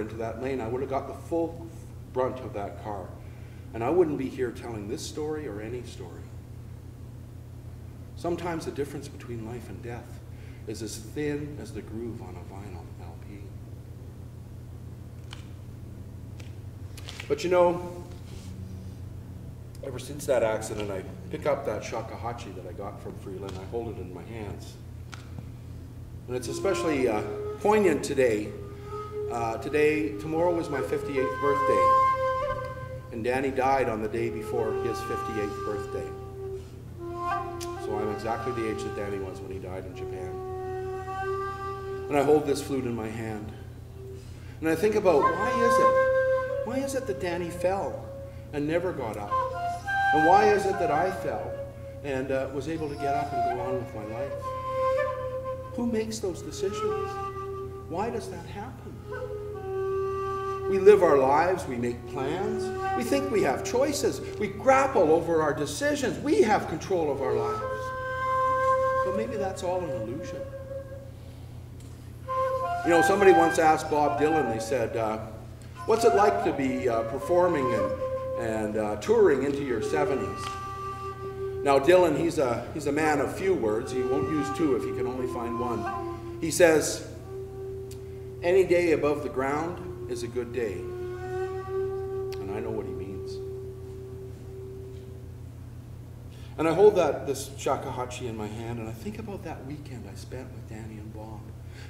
into that lane, I would have got the full brunt of that car. And I wouldn't be here telling this story or any story. Sometimes the difference between life and death is as thin as the groove on a vinyl LP. But you know, ever since that accident, I pick up that Shakuhachi that I got from Freeland. I hold it in my hands. And it's especially poignant today. Tomorrow was my 58th birthday. And Danny died on the day before his 58th birthday. So I'm exactly the age that Danny was when he died in Japan. And I hold this flute in my hand. And I think about, why is it that Danny fell and never got up? And why is it that I fell and was able to get up and go on with my life? Who makes those decisions? Why does that happen? We live our lives, we make plans, we think we have choices, we grapple over our decisions, we have control of our lives. But maybe that's all an illusion. You know, somebody once asked Bob Dylan, they said, what's it like to be performing and touring into your 70s? Now Dylan, he's a man of few words. He won't use two if he can only find one. He says, any day above the ground is a good day. And I know what he means. And I hold this Shakuhachi in my hand, and I think about that weekend I spent with Danny and Bob.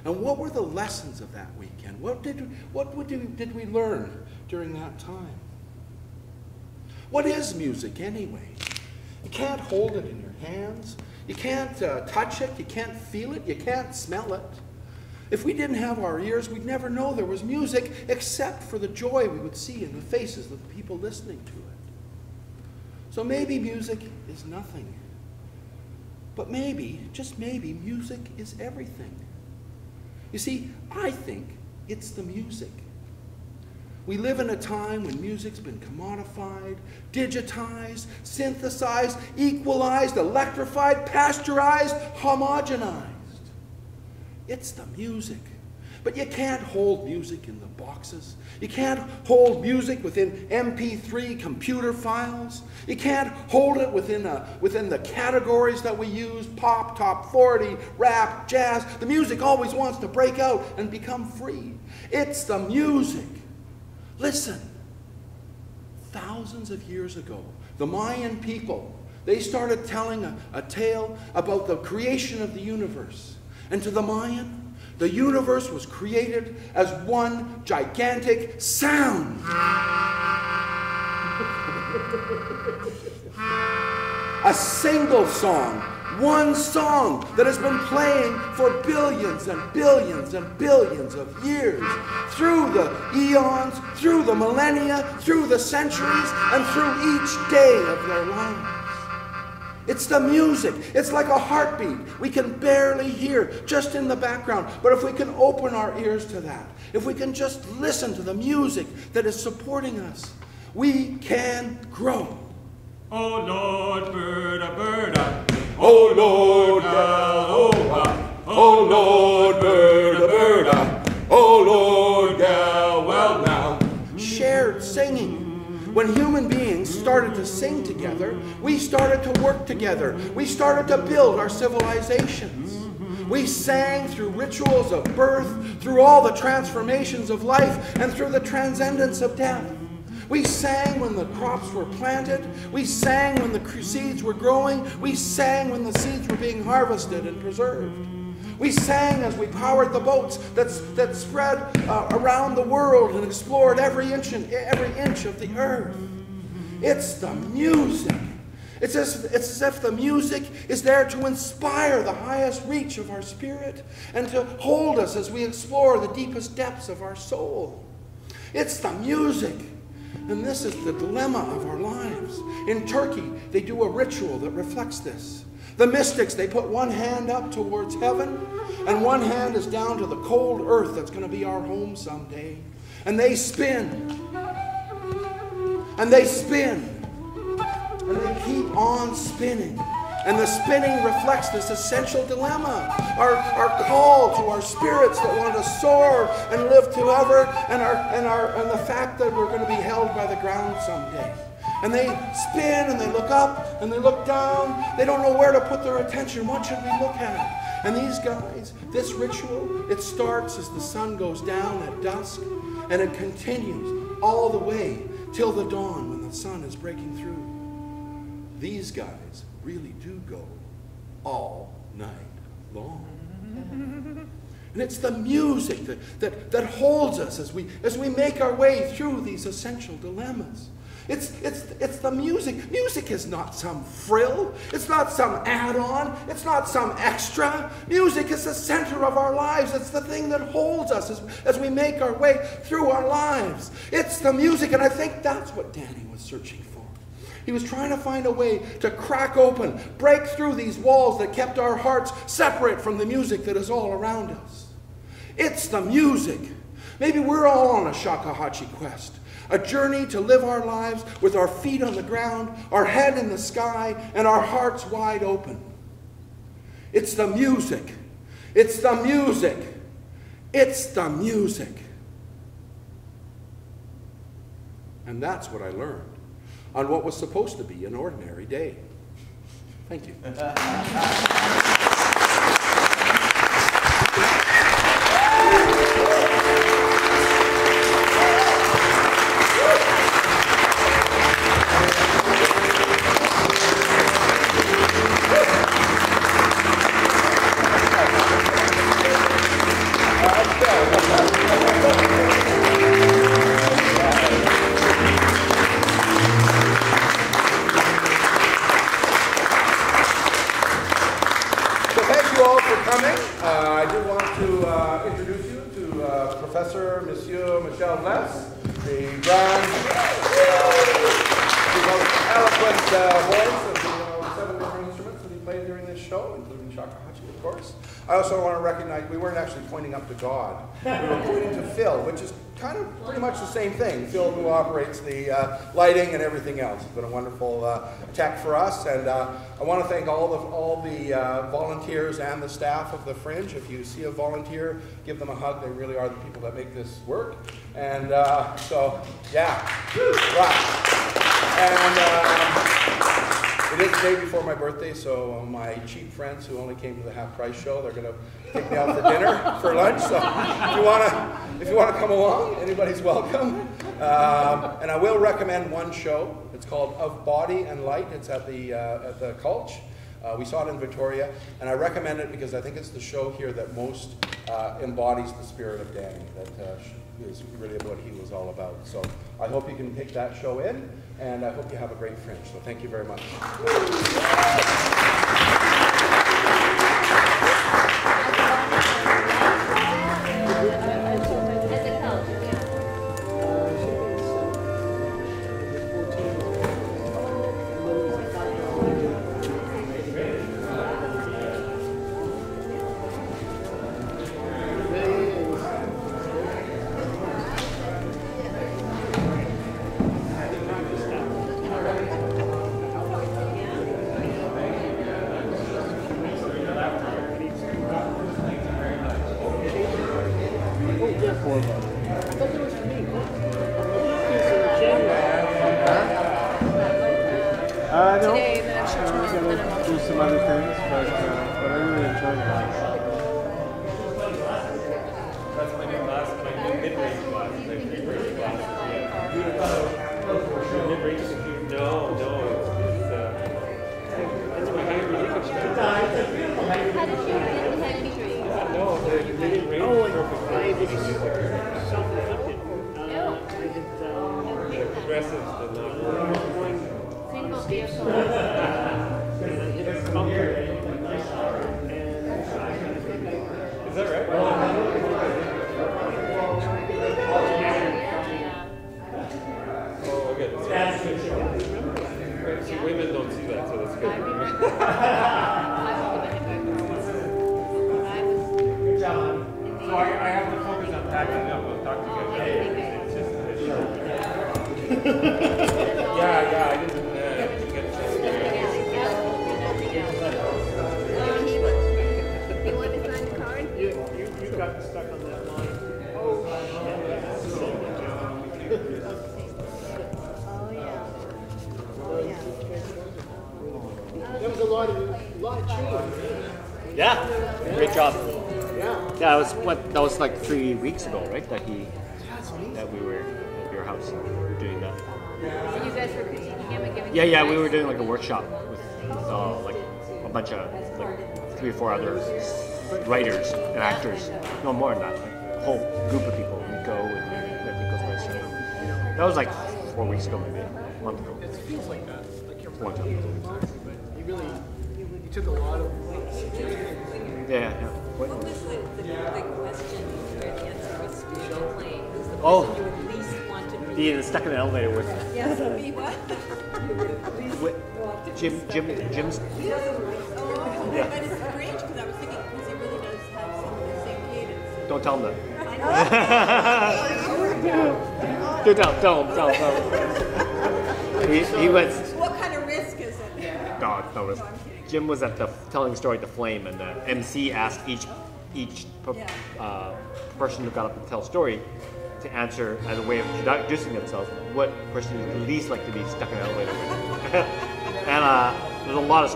And what were the lessons of that weekend? What did we learn during that time? What is music anyway? You can't hold it in your hands. You can't touch it. You can't feel it. You can't smell it. If we didn't have our ears, we'd never know there was music except for the joy we would see in the faces of the people listening to it. So maybe music is nothing. But maybe, just maybe, music is everything. You see, I think it's the music. We live in a time when music's been commodified, digitized, synthesized, equalized, electrified, pasteurized, homogenized. It's the music. But you can't hold music in the boxes. You can't hold music within MP3 computer files. You can't hold it within the categories that we use, pop, top 40, rap, jazz. The music always wants to break out and become free. It's the music. Listen, thousands of years ago, the Mayan people, they started telling a tale about the creation of the universe. And to the Mayan, the universe was created as one gigantic sound. A single song, one song that has been playing for billions and billions and billions of years, through the eons, through the millennia, through the centuries, and through each day of their lives. It's the music. It's like a heartbeat. We can barely hear, just in the background. But if we can open our ears to that, if we can just listen to the music that is supporting us, we can grow. Oh Lord, birda, birda. Oh Lord, Jehovah. Oh Lord, birda, birda. Oh Lord, yeah, well now. Shared singing. When human beings started to sing together, we started to work together. We started to build our civilizations. We sang through rituals of birth, through all the transformations of life, and through the transcendence of death. We sang when the crops were planted. We sang when the seeds were growing. We sang when the seeds were being harvested and preserved. We sang as we powered the boats that spread around the world and explored every inch of the earth. It's the music. It's as if the music is there to inspire the highest reach of our spirit and to hold us as we explore the deepest depths of our soul. It's the music. And this is the dilemma of our lives. In Turkey, they do a ritual that reflects this. The mystics, they put one hand up towards heaven, and one hand is down to the cold earth that's going to be our home someday. And they spin. And they spin. And they keep on spinning. And the spinning reflects this essential dilemma, our call to our spirits that want to soar and live forever, and the fact that we're going to be held by the ground someday. And they spin and they look up and they look down. They don't know where to put their attention. What should we look at? And these guys, this ritual, it starts as the sun goes down at dusk, and it continues all the way till the dawn when the sun is breaking through. These guys really do go all night long. And it's the music that holds us as we make our way through these essential dilemmas. It's the music. Music is not some frill. It's not some add-on. It's not some extra. Music is the center of our lives. It's the thing that holds us as we make our way through our lives. It's the music, and I think that's what Danny was searching for. He was trying to find a way to crack open, break through these walls that kept our hearts separate from the music that is all around us. It's the music. Maybe we're all on a Shakuhachi quest. A journey to live our lives with our feet on the ground, our head in the sky, and our hearts wide open. It's the music. It's the music. It's the music. And that's what I learned on what was supposed to be an ordinary day. Thank you. Professor Michel Vles, the grand, eloquent voice of the 7 different instruments that he played during this show, including Shakuhachi, of course. I also want to recognize we weren't actually pointing up to God. We were pointing to Phil, which is kind of pretty much the same thing. Phil, who operates the lighting and everything else. It's been a wonderful tech for us, and I want to thank all the volunteers and the staff of the Fringe. If you see a volunteer, give them a hug. They really are the people that make this work. And so, yeah, right. And it is the day before my birthday, so my cheap friends who only came to the half-price show, they're going to take me out for dinner, for lunch. So if you want to come along, anybody's welcome. And I will recommend one show. It's called Of Body and Light. It's at the Culch. We saw it in Victoria, and I recommend it because I think it's the show here that most embodies the spirit of Danny. That is really what he was all about. So I hope you can take that show in, and I hope you have a great Fringe. So thank you very much. Yeah, I didn't get a chance to lot of change. Yeah, great job. Yeah. Yeah, that was like 3 weeks ago, right? That we were at your house doing that. And you guys were critiquing him and giving him Yeah, we advice? were doing like a workshop with like a bunch of like 3 or 4 other writers and actors. No more than that. Like a whole group of people. Nico and Nico's my son. That was like 4 weeks ago, maybe a month ago. It feels like that. Like you're One time. you took a lot of suggestions. Yeah. What was the question where the answer was spiritual plane? Who's the person Oh. you would least want to be? Being stuck in an elevator with Yes, be what? Jim's. Oh, Yeah. but it's strange because I was thinking because he really does have some of the same cadence. Don't tell him that. I know. Don't tell him. He went. What kind of risk is it? No, no risk. Jim was at telling the story at the Flame, and the MC asked each person who got up to tell a story to answer as a way of introducing themselves what person you'd least like to be stuck in an elevator with. And there's a lot of